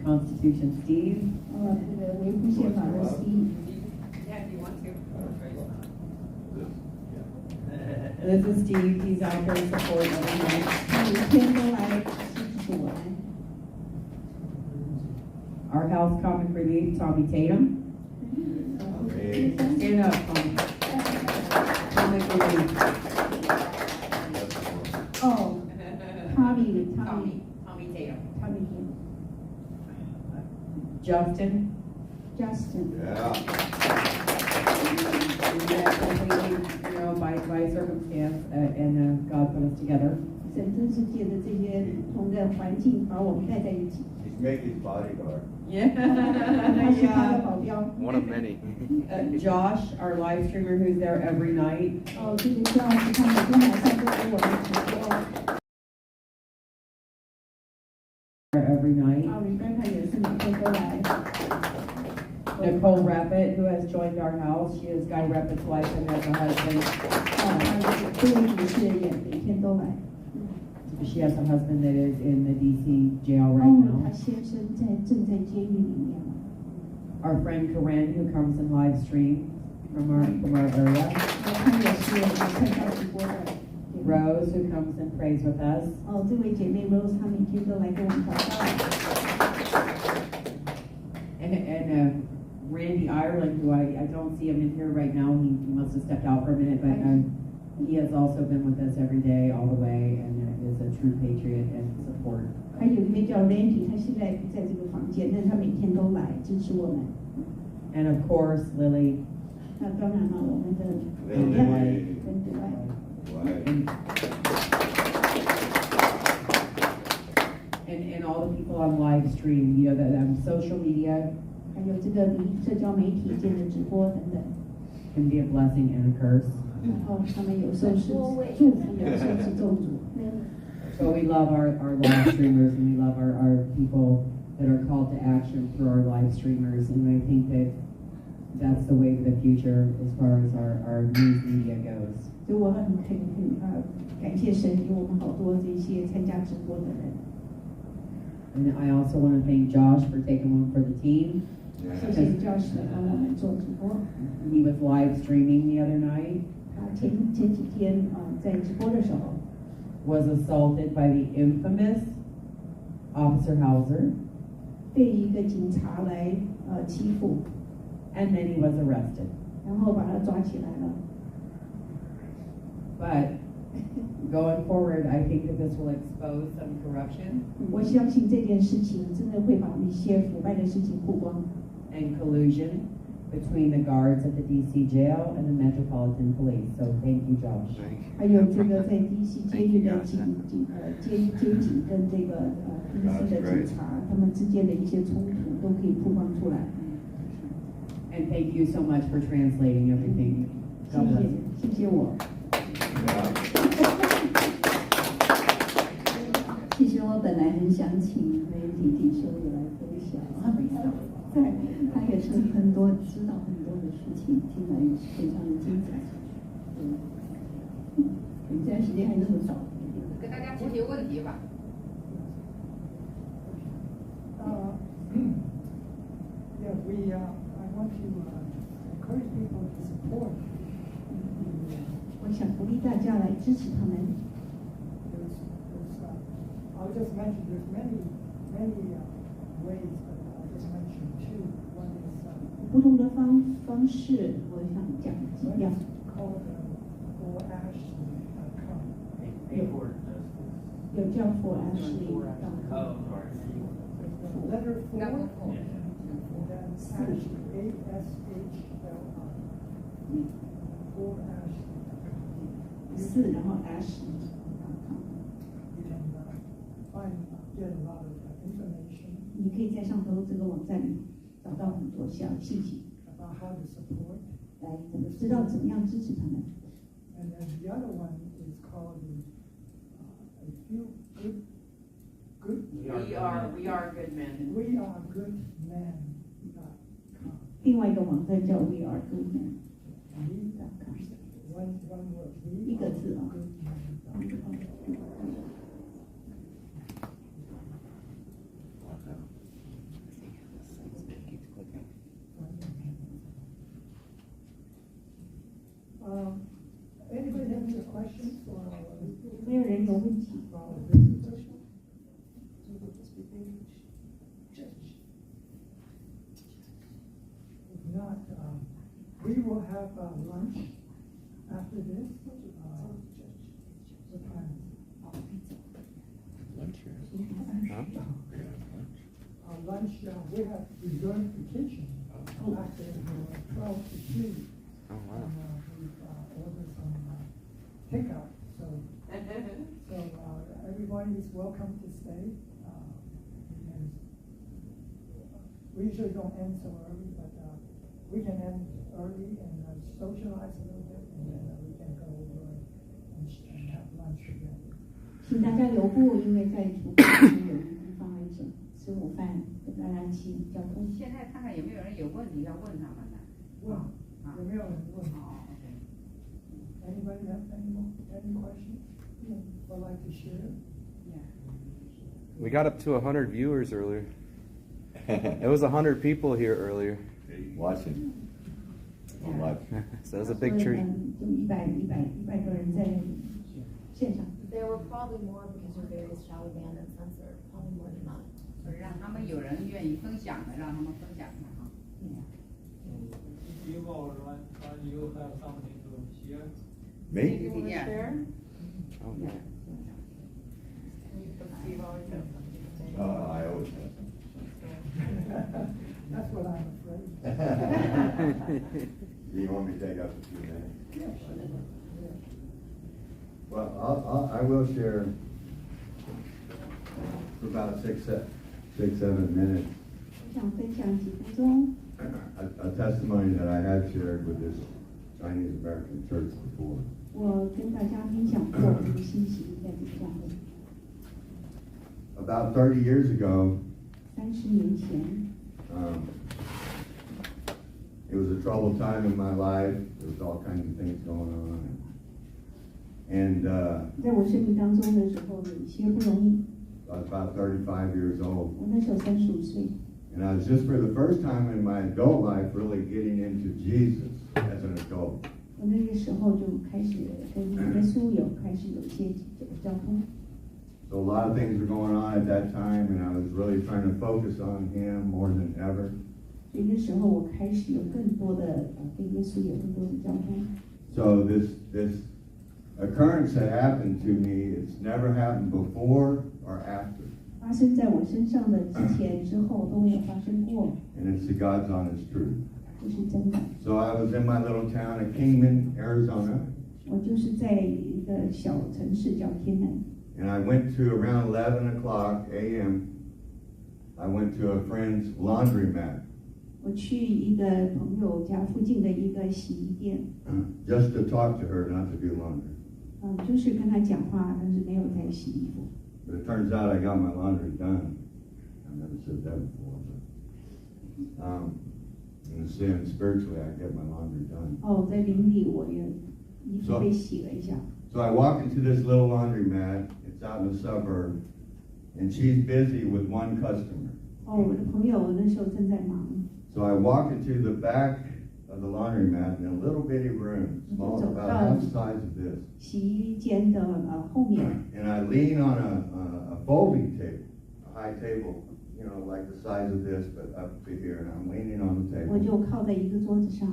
Constitution Steve. 这个维护宪法的 Steve。 Yeah, if you want to. This is Steve. He's out there to support every night. 他每天都来支持我们。 Our House Comic Relief, Tommy Tatum. Stand up, Tommy. Comic Relief. 哦，Tommy Tatum. Justin. Yeah. By circumstance, and God put us together. 神真是借着这些不同的环境把我们带在一起。 He's making his bodyguard. 他是他的保镖。 One of many. Josh, our live streamer, who's there every night. 哦，这个教是他每天晚上都给我们直播。 Every night. Rebecca 也是每天都来。 Nicole Rappett, who has joined our house. She is Guy Rappett's wife and has a husband. 这位女士也每天都来。 She has a husband that is in the DC jail right 哦， now. 她先生正在监狱里面。 Our friend Corinne, who comes and live stream from our area. 她也是参加直播的。 Rose, who comes and prays with us. 哦，这位姐妹 Rose， 她每天都来跟我们祷告。 And Randy Ireland, who I don't see him in here right now. He must have stepped out for a minute, but he has also been with us every day, all the way, and is a true patriot and support. 还有一位叫 Randy， 他现在不在这个房间，但他每天都来支持我们。 And of course, Lily. 那当然了，我们的 Lily. 跟对外。 And all the people on live stream, that social media 还有这个社交媒体间的直播等等。 can be a blessing and a curse. 然后他们有时候是祝福，有时候是咒诅。 So we love our live streamers, and we love our people that are called to action through our live streamers. And I think that's the way to the future as far as our news media goes. 所以我很感谢神给我们好多这些参加直播的人。 And I also want to thank Josh for taking one for the team. 谢谢 Josh 帮我们做直播。 He was live streaming the other night. 他前几天在直播的时候 Was assaulted by the infamous Officer Hauser. 被一个警察来欺负， And then he was arrested. 然后把他抓起来了。 But going forward, I think that this will expose some corruption 我相信这件事情真的会把一些腐败的事情曝光， and collusion between the guards at the DC jail and the Metropolitan Police. So thank you, Josh. 还有这个在 DC 监狱的监警跟这个DC 的警察他们之间的一些冲突都可以曝光出来。 And thank you so much for translating everything. 谢 God bless 谢 you. 谢谢我，其实我本来很想请弟弟兄也来分享，他也是很多知道很多的事情，听来非常的精彩。我们现在时间还那么少，跟大家提提问题吧。Yeah, I want to encourage people to support. 我想鼓励大家来支持他们。I'll just mention there's many ways, but I'll just mention two. One is 不同的方式，我想讲几样。 called forash.com. 有叫 for Ashley.com Letter 4, Number four. and then Ashley, ASHLI. Forash. 4，然后 Ashley.com。 You can get a lot of information 你可以在上头这个网站里找到很多小细节， about how to support. 来知道怎么样支持他们。 And then the other one is called a few good. We are good men. We are good men.com. 另外一个网站叫 We Are Goodman.com。 One word. 一个字啊。 goodman.com. 问题。 Well, visitors, if not, we will have lunch after this. What time? Lunch here. Huh? Lunch, we have reserved the kitchen after 12 to 2. Oh, wow. We've ordered some takeout, so everybody is welcome to stay. And we usually don't end so early, but we can end early and socialize a little bit, and then we can go over and have lunch together. 请大家留步，因为在厨房里有一个方位者吃午饭，跟大家一起交通。现在看看有没有人有问题要问他们的。问有没有人问？哦，OK。 Anybody have any questions would like to share? We got up to 100 viewers earlier. It was 100 people here earlier. Watching. Watch. So that was a big treat. 就100个人在现场。 There were probably more because of various shadow band and sensor, probably more than that. 就是让他们有人愿意分享的，让他们分享的哈。You all run, you have something to share? Me? You want to Yeah. share? Oh, yeah. Steve always has something to say. I always have. That's what I'm afraid. Do you want me to take up a few minutes? Yeah. Well, I will share for about 6-7 minutes 我想分享几分钟， a testimony that I had shared with this Chinese American church before. 我跟大家分享过我的信息，在这个教会。 About 30 years ago, 30年前， it was a troubled time in my life. There was all kinds of things going on. And 在我生命当中的时候，有一些不容易。 I was about 35 years old. 我那时候35岁， And I was just for the first time in my adult life really getting into Jesus as an adult. 我那个时候就开始跟耶稣开始有一些交通。 So a lot of things were going on at that time, and I was really trying to focus on Him more than ever. 所以那时候我开始有更多的跟耶稣有更多的交通。 So this occurrence that happened to me, it's never happened before or after. 发生在我身上的之前、之后都没有发生过， And it's the God's honest truth. 这是真的。 So I was in my little town of Kingman, Arizona, 我就是在一个小城市叫天南， and I went to around 11 o'clock a.m. I went to a friend's laundromat 我去一个朋友家附近的一个洗衣店， just to talk to her, not to do laundry. 就是跟他讲话，但是没有在洗衣服。 But it turns out I got my laundry done. I've never said that before, but in a sense, spiritually, I get my laundry done. 在灵里我也衣服被洗了一下。 So I walk into this little laundromat. It's out in the suburb, and she's busy with one customer. 我的朋友那时候正在忙， So I walk into the back of the laundromat in a little bitty room, small, about half the size of this. 洗衣间的后面， And I lean on a folding table, a high table, you know, like the size of this, but up to here, and I'm leaning on the 我 table. 就靠在一个桌子上，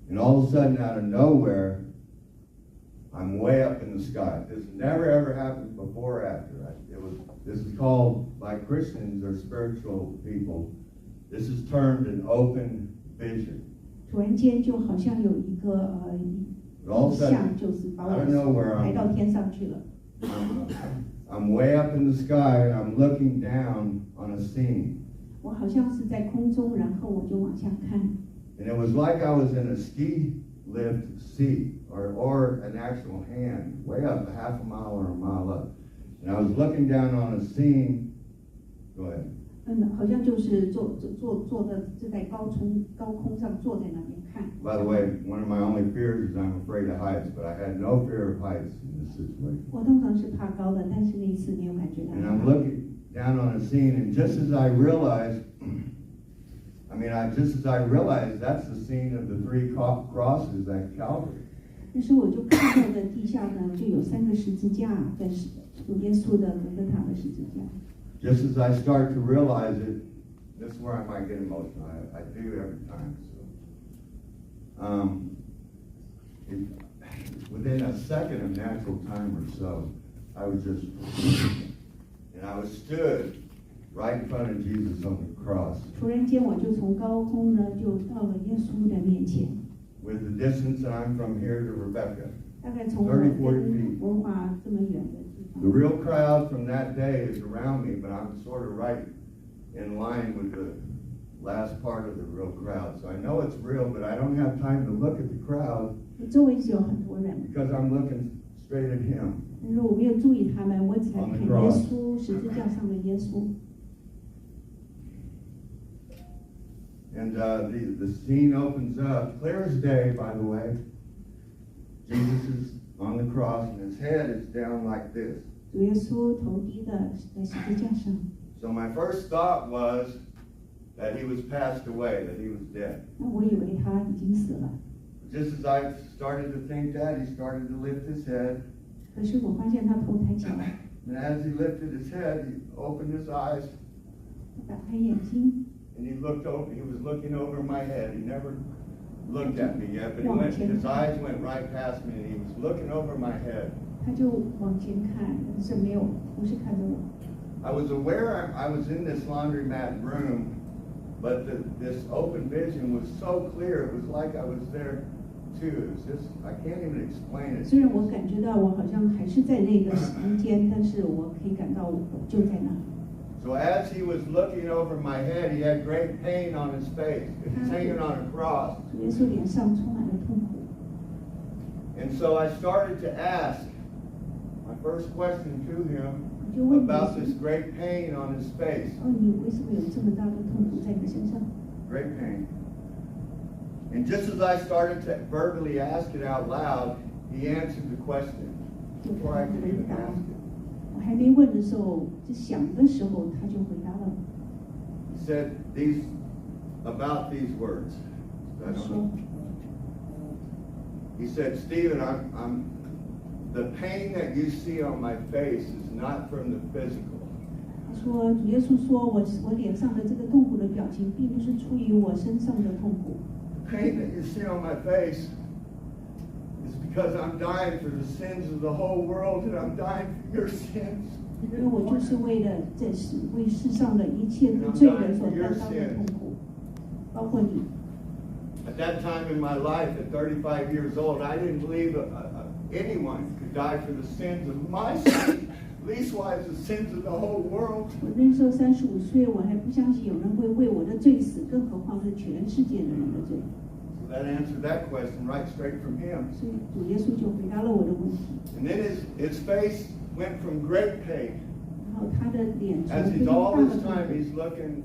And all of a sudden, out of nowhere, I'm way up in the sky. This never ever happened before or after. This is called, by Christians or spiritual people, this is termed an open vision. 突然间就好像有一个 But all of 意 a 象， sudden, 就是把 I don't know 我 where 抬到天上去了。 I'm way up in the sky, and I'm looking down on a scene. 我好像是在空中，然后我就往下看， And it was like I was in a ski lift seat or an actual hand, way up, a half a mile or a mile up. And I was looking down on a scene. Go ahead. 好像就是坐的就在高空上坐在那边看。 By the way, one of my only fears is I'm afraid of heights, but I had no fear of heights in this situation. 我通常是怕高的，但是那一次没有感觉到 And 害 I'm 怕。 looking down on a scene, and just as I realized, that's the scene of the three crosses at Calvary. 但是我就看到的地下呢，就有3个十字架在主耶稣的格格塔的十字架。 Just as I start to realize it, this is where I might get emotional. I do every time. So, within a second of natural time or so, I was just, and I was stood right in front of Jesus on the cross. 突然间，我就从高空呢，就到了耶稣的面前。 With the distance that I'm from here to Rebecca, 大概从我 30, 40跟 feet. 文华这么远的地 The 方。 real crowd from that day is around me, but I'm sort of right in line with the last part of the real crowd. So I know it's real, but I don't have time to look at the crowd 我周围是有很多人， because I'm looking straight at him. 但是我没有注意他们，我只在看耶稣十字架上的耶稣。 And the scene opens up, clear as day, by the way. Jesus is on the cross, and his head is down like this. 主耶稣头低的在十字架上。 So my first thought was that he was passed away, that he was dead. 那我以为他已经死了， Just as I started to think that, he started to lift his head. 可是我发现他头抬起来， And as he lifted his head, he opened his eyes, 他打开眼睛， and he looked over. He was looking over my head. He never looked at me yet, but his eyes went right past me, and he was looking over my head. 他就往前看，但是没有，不是看着我。 I was aware I was in this laundromat room, but this open vision was so clear. It was like I was there too. It was just, I can't even explain it. 虽然我感觉到我好像还是在那个房间，但是我可以感到我就在那。 So as he was looking over my head, he had great pain on his face. He was hanging on a cross. 主耶稣脸上充满了痛苦， And so I started to ask my first question to him 我就问耶 about this 稣 great pain on his face. 哦，你为什么有这么大的痛苦在你身上？ Great pain. And just as I started to verbally ask it out loud, he answered the question 就 before 他 I could 回 even 答 ask it. 我还没问的时候，就想的时候，他就回答了。 He said about these words. I 他 don't 说 know.：“ He said, Stephen, the pain that you see on my face is not from the physical. 他说，主耶稣说我脸上的这个痛苦的表情，并不是出于我身上的痛苦。 The pain that you see on my face is because I'm dying for the sins of the whole world, and I'm dying for your sins. 因为我就是为了为世上的一切的罪人所担当的痛苦，包括你。 At that time in my life, at 35 years old, I didn't believe anyone could die for the sins of my sins, leastwise the sins of the whole world. 我那时候35岁，我还不相信有人会为我的罪死，更何况是全世界的人的罪。 So that answered that question right straight from him. 所以主耶稣就回答了我的问题。 And then his face went from great pain. 然后他的脸从 As 非 he's 常 all 大的 this 痛 time 苦 he's looking